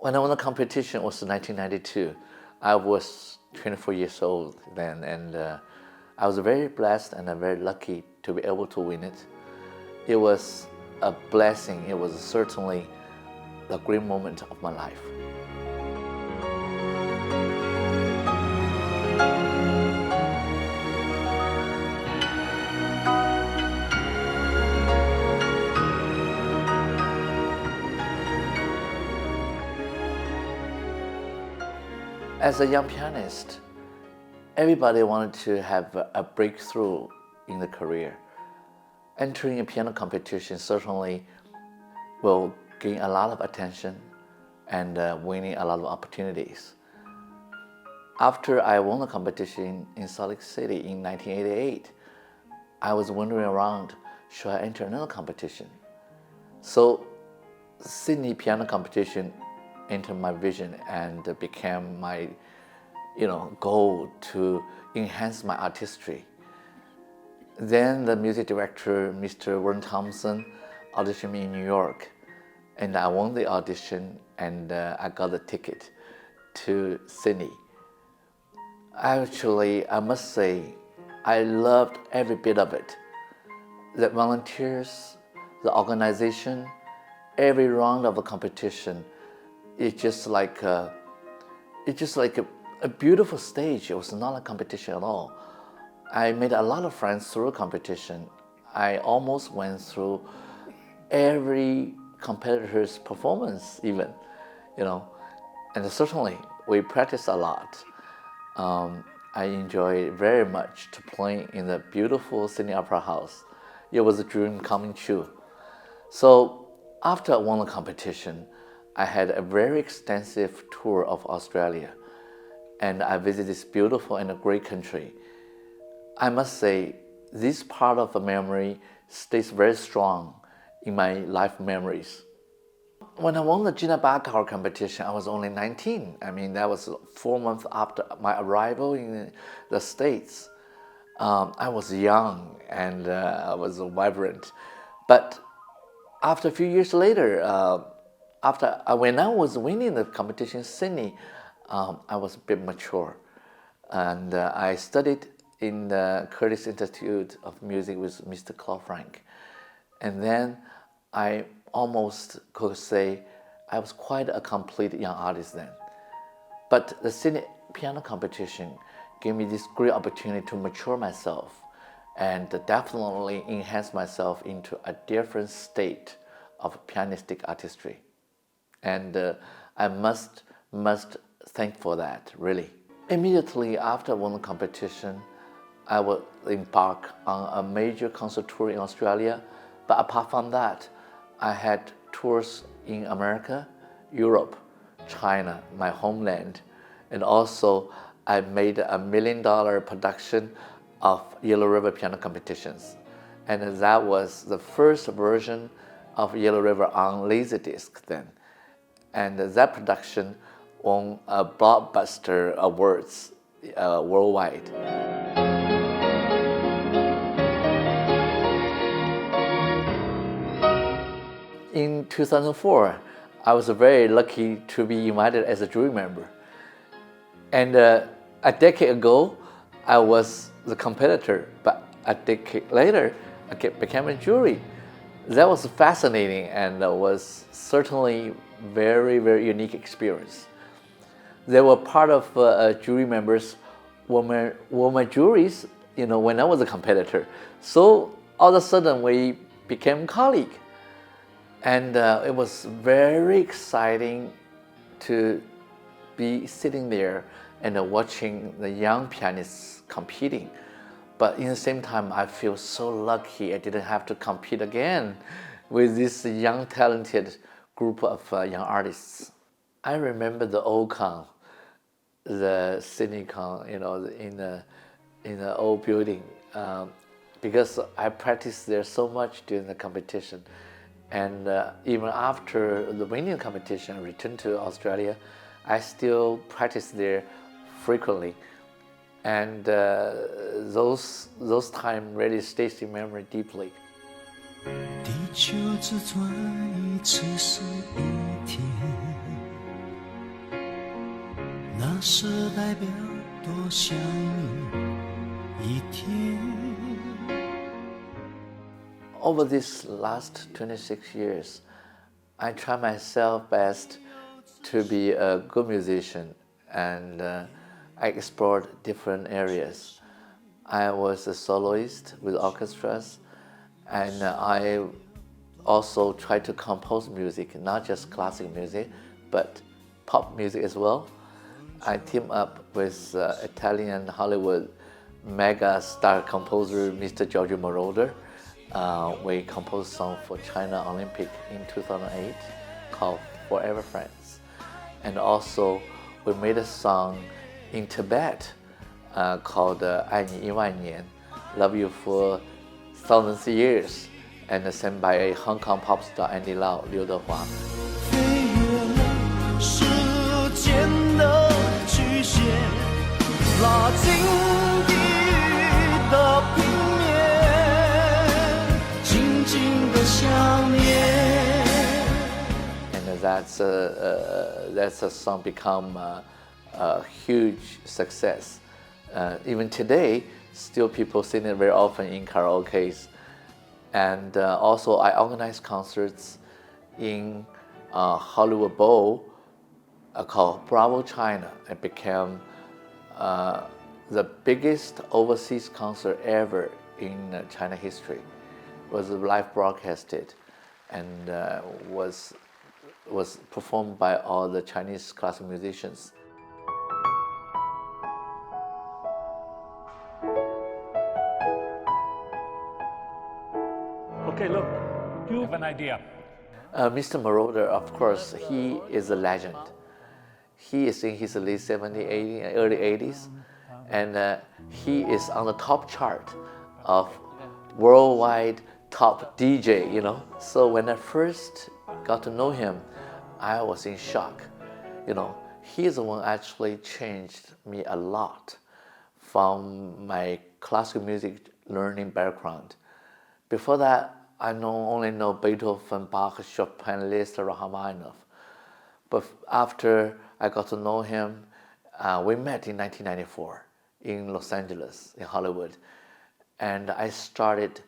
When I won the competition, it was 1992. I was 24 years old then, and I was very blessed and very lucky to be able to win it. It was a blessing. It was certainly a great moment of my life. As a young pianist, everybody wanted to have a breakthrough in the career. Entering a piano competition certainly will gain a lot of attention and winning a lot of opportunities. After I won the competition in Salt Lake City in 1988, I was wandering around, should I enter another competition? So Sydney piano competition entered my vision and became my goal to enhance my artistry. Then the music director, Mr. Warren Thompson, auditioned me in New York, and I won the audition, and I got a ticket to Sydney. Actually, I must say, I loved every bit of it. The volunteers, the organization, every round of the competition, it's just like a beautiful stage. It was not a competition at all. I made a lot of friends through competition. I almost went through every competitor's performance even, and certainly we practiced a lot. I enjoyed very much to play in the beautiful Sydney Opera House. It was a dream coming true. So after I won the competition, I had a very extensive tour of Australia, and I visited this beautiful and a great country. I must say, this part of the memory stays very strong in my life memories. When I won the Gina Bachauer competition, I was only 19. I mean, that was 4 months after my arrival in the States. I was young and I was vibrant. But after a few years later, when I was winning the competition in Sydney, I was a bit mature. And I studied in the Curtis Institute of Music with Mr. Claude Frank. And then I almost could say I was quite a complete young artist then. But the Sydney piano competition gave me this great opportunity to mature myself and definitely enhance myself into a different state of pianistic artistry. And I must thank for that, really. Immediately after I won the competition, I would embark on a major concert tour in Australia. But apart from that, I had tours in America, Europe, China, my homeland, and also I made a $1 million production of Yellow River piano competitions. And that was the first version of Yellow River on Laserdisc then. And that production won a blockbuster awards worldwide. In 2004, I was very lucky to be invited as a jury member. And a decade ago, I was the competitor, but a decade later, I became a jury. That was fascinating and was certainly very, very unique experience. They were part of jury members were my juries, when I was a competitor. So all of a sudden, we became colleagues. And it was very exciting to be sitting there and watching the young pianists competing. But in the same time, I feel so lucky I didn't have to compete again with this young, talented group of young artists. I remember the old Kong, the Sydney Kong, in the old building, because I practiced there so much during the competition. And even after the winning competition, I returned to Australia, I still practice there frequently. And those time really stays in memory deeply. 地球自转一次是一天，那是代表多想你一天。 Over these last 26 years, I try myself best to be a good musician, and I explored different areas. I was a soloist with orchestras, and I also tried to compose music, not just classic music, but pop music as well. I teamed up with Italian Hollywood mega star composer Mr. Giorgio Morodor. We composed a song for China Olympic in 2008 called Forever Friends. And also we made a song in Tibet called 爱你一万年, Love You for Thousands of Years, and sang by a Hong Kong pop star Andy Lau, 刘德华. 飞越了时间的局限，拉近地狱的平面，静静的想念。 And that's a song become a huge success. Even today, still people sing it very often in karaoke's. And also I organize concerts in Hollywood Bowl called Bravo China. It became the biggest overseas concert ever in China history. It was live broadcasted and was performed by all the Chinese classical musicians. Okay, look, you have an idea. Mr. Morodor, of course, he is a legend. He is in his late 70s, 80s, early 80s, and he is on the top chart of worldwide top DJ, you know. So when I first got to know him, I was in shock. You know, he is the one actually changed me a lot from my classical music learning background. Before that, I only know Beethoven, Bach, Chopin, Liszt, Rachmaninoff. But after I got to know him, we met in 1994 in Los Angeles, in Hollywood. And I started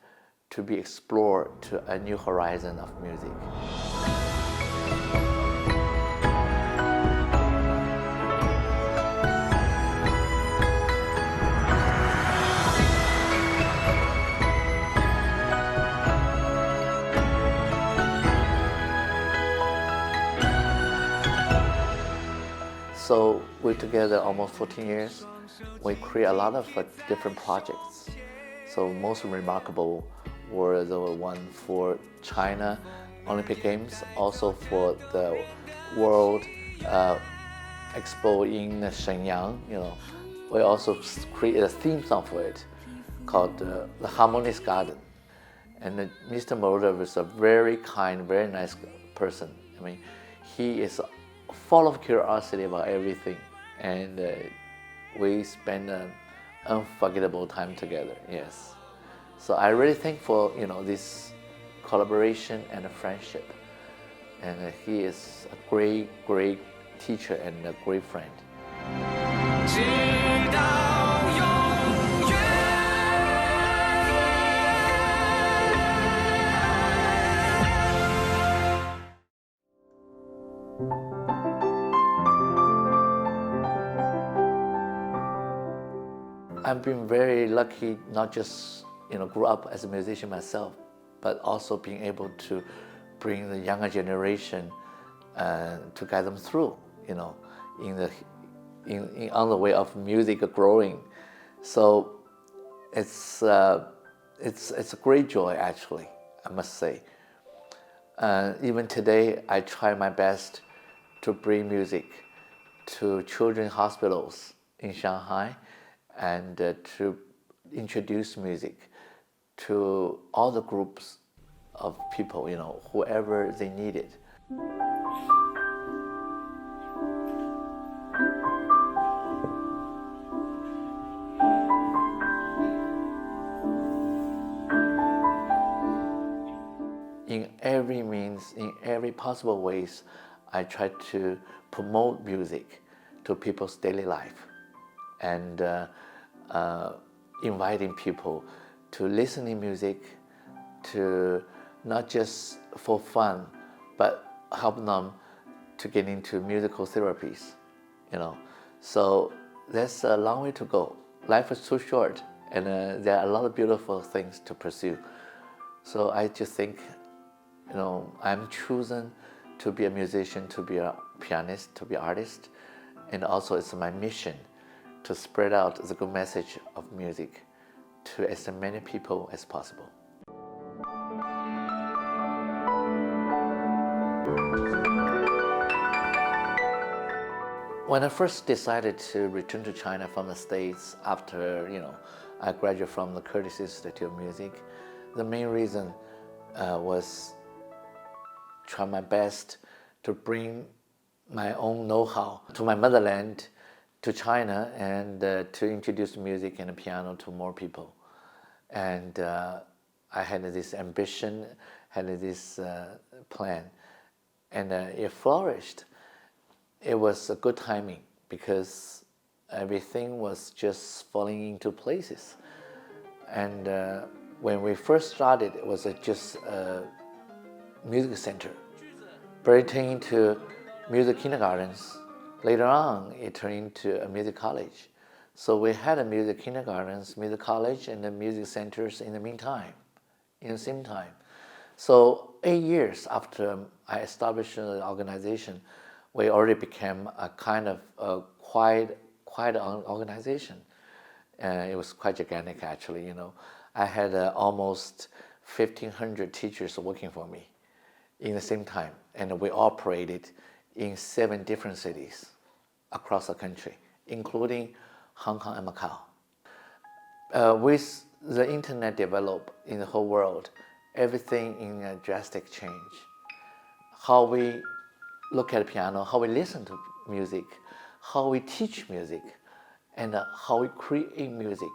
to be explored to a new horizon of music. So we're together almost 14 years. We create a lot of different projects. So most remarkable were the one for China Olympic Games, also for the World Expo in Shenyang. You know, we also created a theme song for it called the Harmonious Garden. And Mr. Morodor was a very kind, very nice person. I mean, he is full of curiosity about everything, and we spend an unforgettable time together. Yes, so I really thankful, you know, this collaboration and a friendship, and he is a great teacher and a great friend. I've been very lucky, not just, you know, grew up as a musician myself, but also being able to bring the younger generation to guide them through, you know, on the way of music growing. So it's a great joy, actually, I must say. Even today, I try my best to bring music to children's hospitals in Shanghai, and to introduce music to all the groups of people, you know, whoever they need it. In every means, in every possible ways, I try to promote music to people's daily life, and inviting people to listen to music, to not just for fun, but help them to get into musical therapies, So there's a long way to go. Life is too short, and there are a lot of beautiful things to pursue. So I just think, I'm chosen to be a musician, to be a pianist, to be an artist, and also it's my mission to spread out the good message of music to as many people as possible. When I first decided to return to China from the States after, I graduated from the Curtis Institute of Music, the main reason was try my best to bring my own know-how to my motherland, to China, and to introduce music and the piano to more people. And I had this ambition, had this plan, and it flourished. It was a good timing because everything was just falling into places. And when we first started, it was just a music center, but it turned into music kindergartens. Later on, it turned into a music college. So we had a music kindergartens, music college, and the music centers in the same time. So 8 years after I established the organization, we already became a kind of quite an organization. It was quite gigantic, actually. I had almost 1,500 teachers working for me in the same time, and we operated in 7 different cities across the country, including Hong Kong and Macau. With the internet developed in the whole world, everything in a drastic change. How we look at piano, how we listen to music, how we teach music, and how we create music,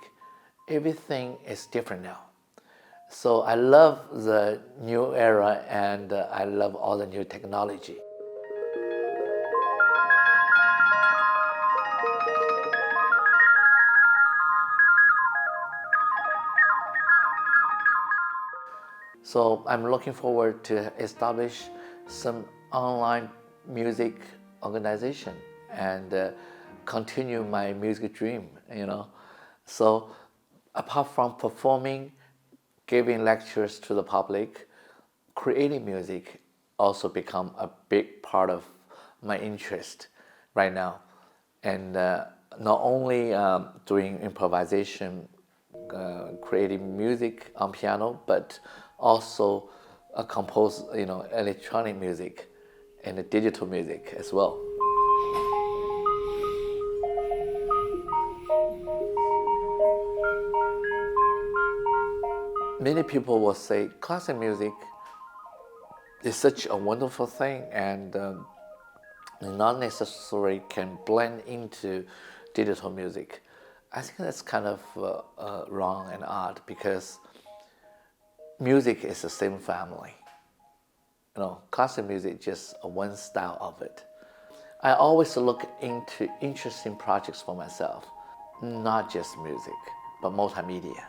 everything is different now. So I love the new era, and I love all the new technology. So I'm looking forward to establish some online music organization and continue my music dream, So apart from performing, giving lectures to the public, creating music also become a big part of my interest right now. And not only doing improvisation, creating music on piano, but also compose, electronic music and digital music as well. Many people will say classical music is such a wonderful thing, and not necessarily can blend into digital music. I think that's kind of wrong and odd, because music is the same family. Classical music is just one style of it. I always look into interesting projects for myself, not just music, but multimedia,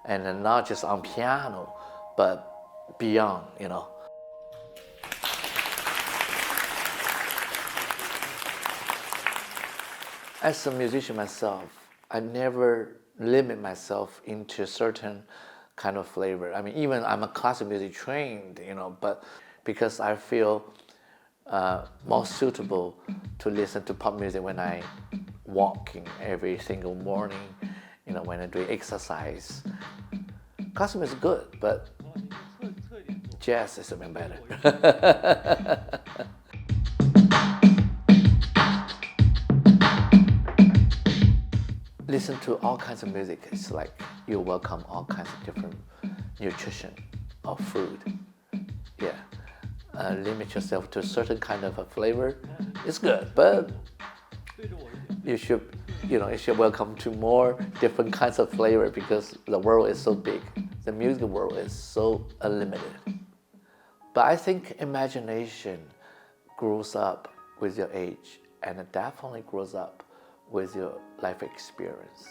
and not just on piano, but beyond, As a musician myself, I never limit myself into certain kind of flavor. I mean, even I'm a classical music trained, but because I feel more suitable to listen to pop music when I walking every single morning, when I do exercise. Classical is good, but jazz is even better. Listen to all kinds of music. It's like you welcome all kinds of different nutrition or food. Yeah. Limit yourself to a certain kind of a flavor. It's good, but you should welcome to more different kinds of flavor, because the world is so big. The music world is so unlimited. But I think imagination grows up with your age, and it definitely grows up with your life experience.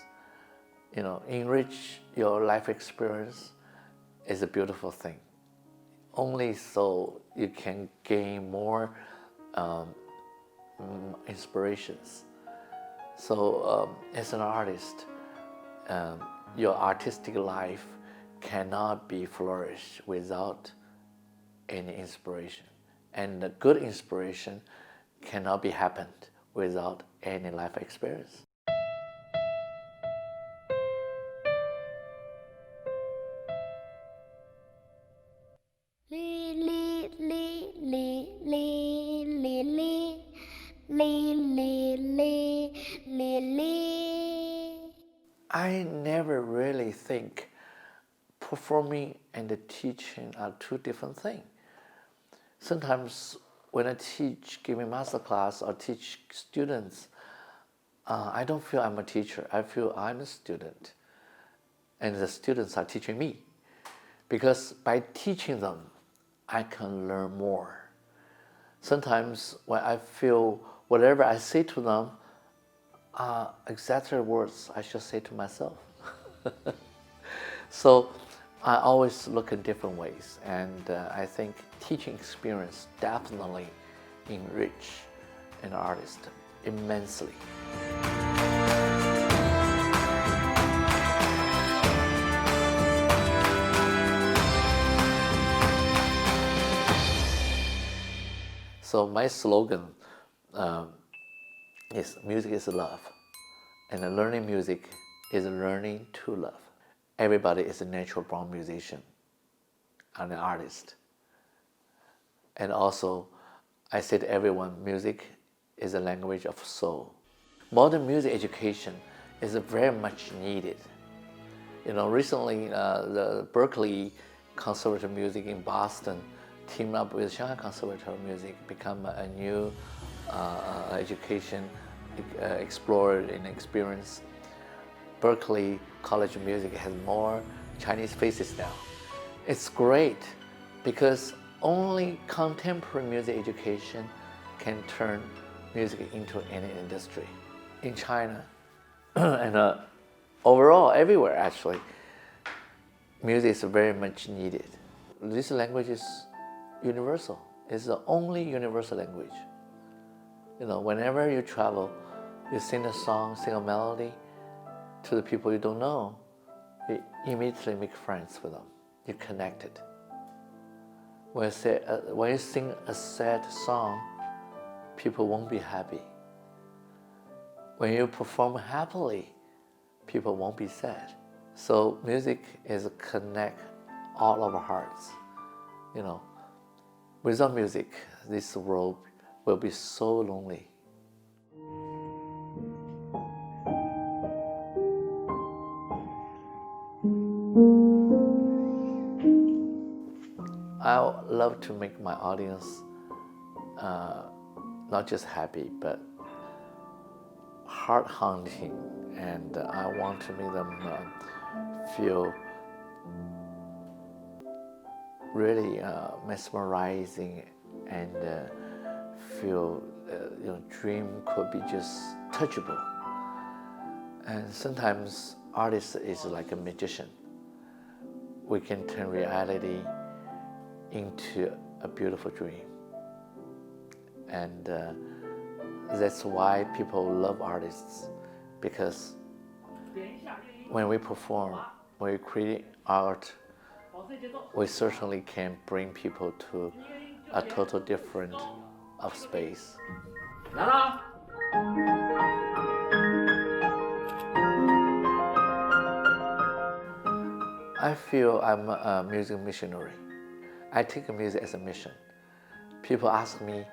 Enrich your life experience is a beautiful thing. Only so you can gain more inspirations. So as an artist, your artistic life cannot be flourished without any inspiration. And the good inspiration cannot be happened without any life experience. I never really think performing and teaching are two different things. Sometimes when I teach, giving master class or teach students, I don't feel I'm a teacher. I feel I'm a student. And the students are teaching me. Because by teaching them, I can learn more. Sometimes when I feel whatever I say to them are exactly words I should say to myself. So I always look in different ways, and I think teaching experience definitely enrich an artist immensely. So my slogan is music is love, and learning music is learning to love. Everybody is a natural born musician and an artist. And also, I say to everyone, music is a language of soul. Modern music education is very much needed. Recently, the Berkeley Conservatory Music in Boston teamed up with Shanghai Conservatory Music, become a new education explored and experience. Berkeley College of Music has more Chinese faces now. It's great because only contemporary music education can turn music into any industry. In China and overall everywhere actually, music is very much needed. This language is universal. It's the only universal language. Whenever you travel, you sing a song, sing a melody to the people you don't know, you immediately make friends with them. You're connected. When you sing a sad song, people won't be happy. When you perform happily, people won't be sad. So music is connect all of our hearts. Without music, this world will be so lonely. I love to make my audience not just happy, but heart-haunting, and I want to make them feel really mesmerizing and feel dream could be just touchable. And sometimes artist is like a magician. We can turn reality into a beautiful dream. And that's why people love artists, because when we perform, when we create art, we certainly can bring people to a total different of space. I feel I'm a music missionary. I take music as a mission. People ask me,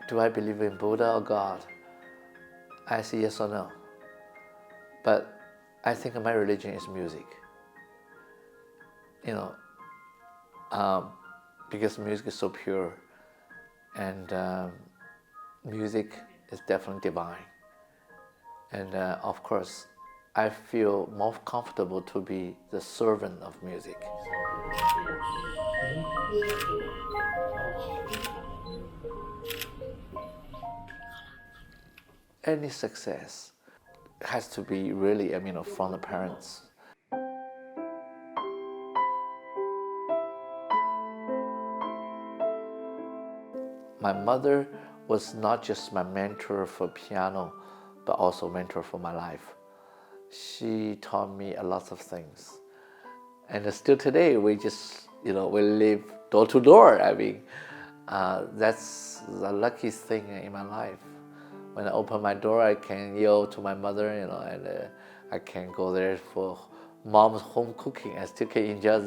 do I believe in Buddha or God? I say yes or no. But I think my religion is music. Because music is so pure, and music is definitely divine. And of course, I feel more comfortable to be the servant of music. any success has to be really, from the parents. My mother was not just my mentor for piano, but also mentor for my life. She taught me a lot of things. And still today, we just, we live door to door. That's the luckiest thing in my life. When I open my door, I can yell to my mother, and I can go there for mom's home cooking. I still can enjoy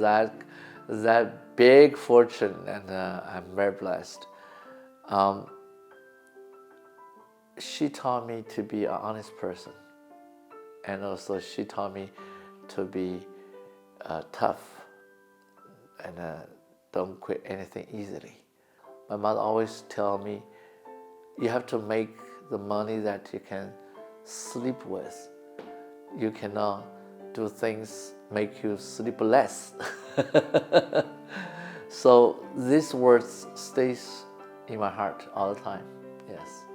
that big fortune, and I'm very blessed. She taught me to be an honest person, and also she taught me to be tough and don't quit anything easily. My mother always tell me, you have to make the money that you can sleep with. You cannot do things make you sleep less. So these words stays in my heart all the time. Yes,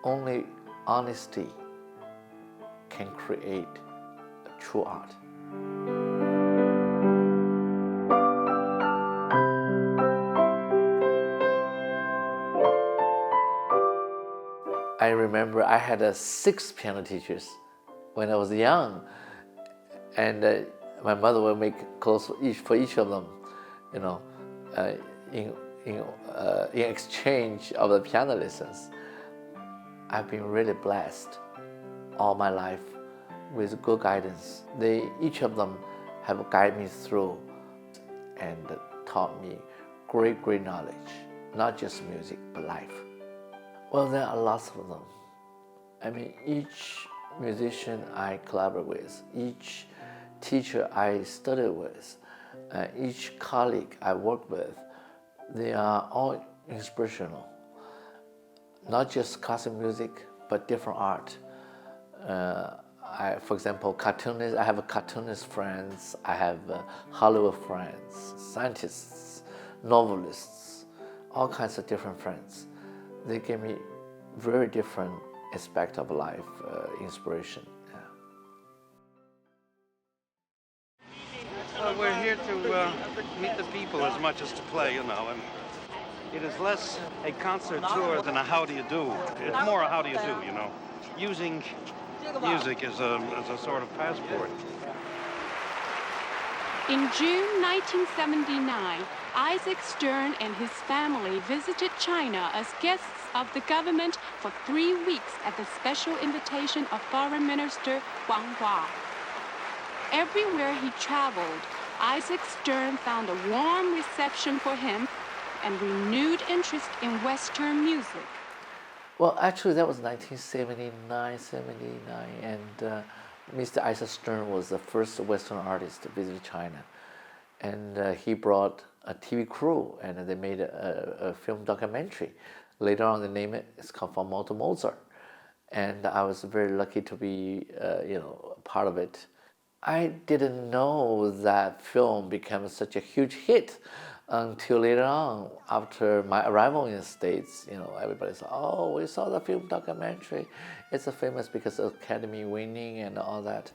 only honesty can create true art. I remember I had 6 piano teachers when I was young, and my mother would make clothes for each of them, in exchange of the piano lessons. I've been really blessed all my life with good guidance. Each of them have guided me through and taught me great knowledge, not just music, but life. Well, there are lots of them. Each musician I collaborate with, each teacher I study with, each colleague I work with, they are all inspirational. Not just classical music, but different art. For example, cartoonists, I have cartoonist friends, I have Hollywood friends, scientists, novelists, all kinds of different friends. They give me very different aspect of life, inspiration. Well, we're here to meet the people as much as to play, and it is less a concert tour than a how do you do. It's more a how do you do, using music as a sort of passport. In June 1979, Isaac Stern and his family visited China as guests of the government for 3 weeks at the special invitation of Foreign Minister Wang Hua. Everywhere he traveled, Isaac Stern found a warm reception for him and renewed interest in Western music. Well, actually, that was 1979, and Mr. Isaac Stern was the first Western artist to visit China. And he brought a TV crew, and they made a film documentary. Later on, the name is called From Mo to Mozart. And I was very lucky to be, part of it. I didn't know that film became such a huge hit until later on, after my arrival in the States. Everybody said, "Oh, we saw the film documentary. It's famous because of Academy winning and all that."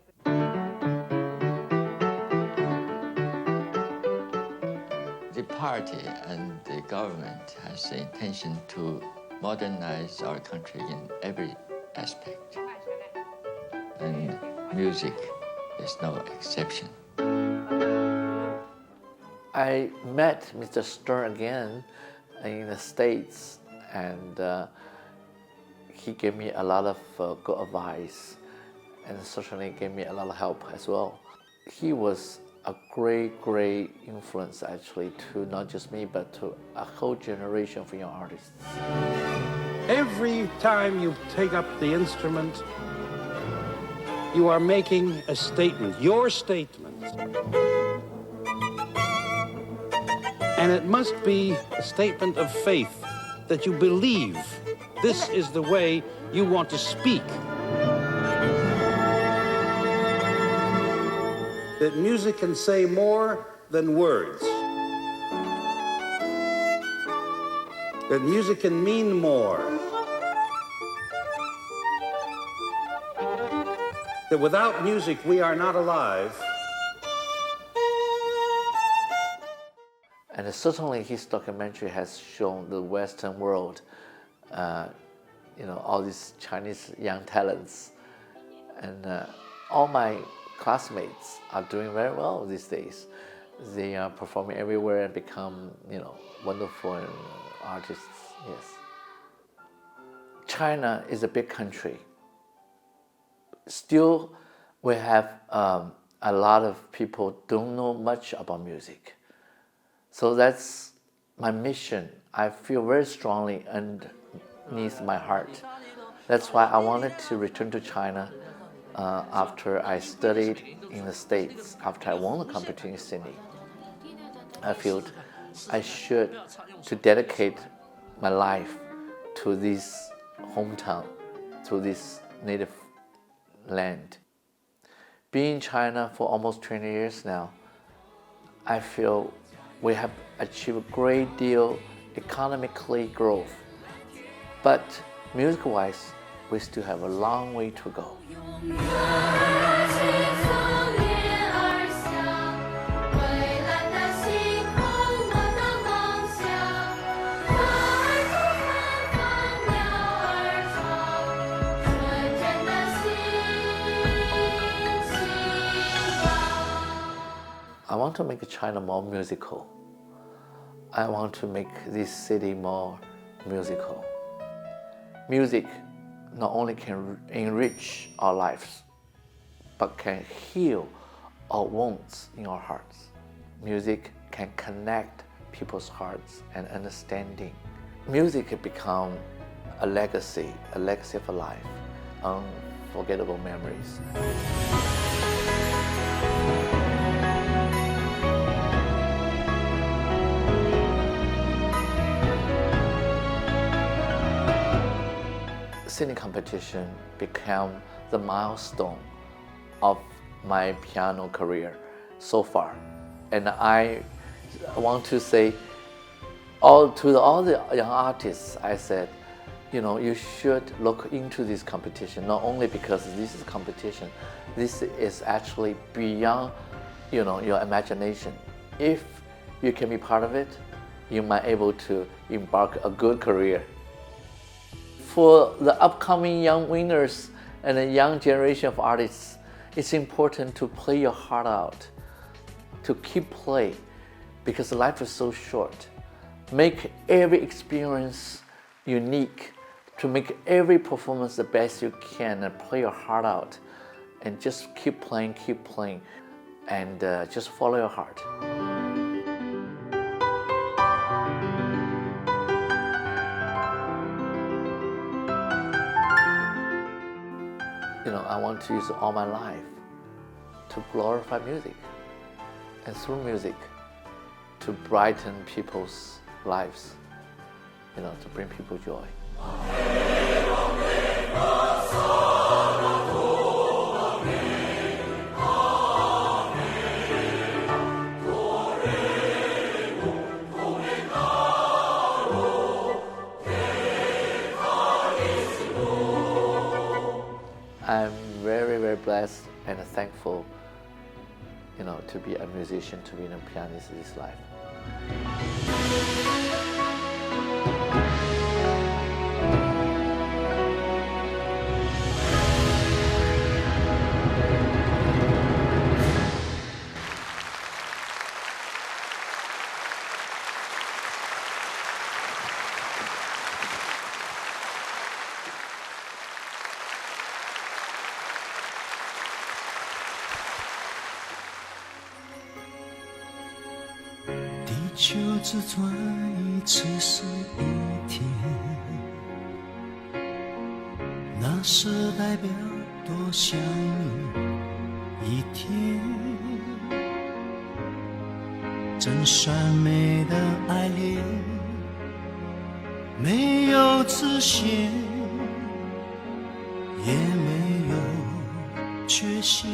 The party and the government has the intention to modernize our country in every aspect. And music is no exception. I met Mr. Stern again in the States, and he gave me a lot of good advice, and certainly gave me a lot of help as well. He was a great influence, actually, to not just me, but to a whole generation of young artists. Every time you take up the instrument, you are making a statement, your statement. And it must be a statement of faith that you believe this is the way you want to speak. That music can say more than words. That music can mean more. that without music we are not alive. And certainly his documentary has shown the Western world, all these Chinese young talents. And all my classmates are doing very well these days. They are performing everywhere and become, wonderful artists, yes. China is a big country. Still, we have a lot of people don't know much about music. So that's my mission. I feel very strongly underneath my heart. That's why I wanted to return to China after I studied in the States, after I won the competition in Sydney. I felt I should to dedicate my life to this hometown, to this native land. Being in China for almost 20 years now, I feel we have achieved a great deal economically growth, but music-wise, we still have a long way to go. I want to make China more musical. I want to make this city more musical. Music not only can enrich our lives, but can heal our wounds in our hearts. Music can connect people's hearts and understanding. Music can become a legacy of a life, unforgettable memories. Singing competition became the milestone of my piano career so far. And I want to say all the young artists, I said, you should look into this competition, not only because this is competition, this is actually beyond your imagination. If you can be part of it, you might be able to embark a good career. For the upcoming young winners and a young generation of artists, it's important to play your heart out, to keep playing, because life is so short. Make every experience unique, to make every performance the best you can, and play your heart out, and just keep playing, and just follow your heart. I want to use all my life to glorify music, and through music to brighten people's lives, to bring people joy. I'm very, very blessed and thankful, to be a musician, to be a pianist in this life.地球自转一次是一天，那是代表多想你一天。真善美的爱恋，没有自限，也没有缺陷。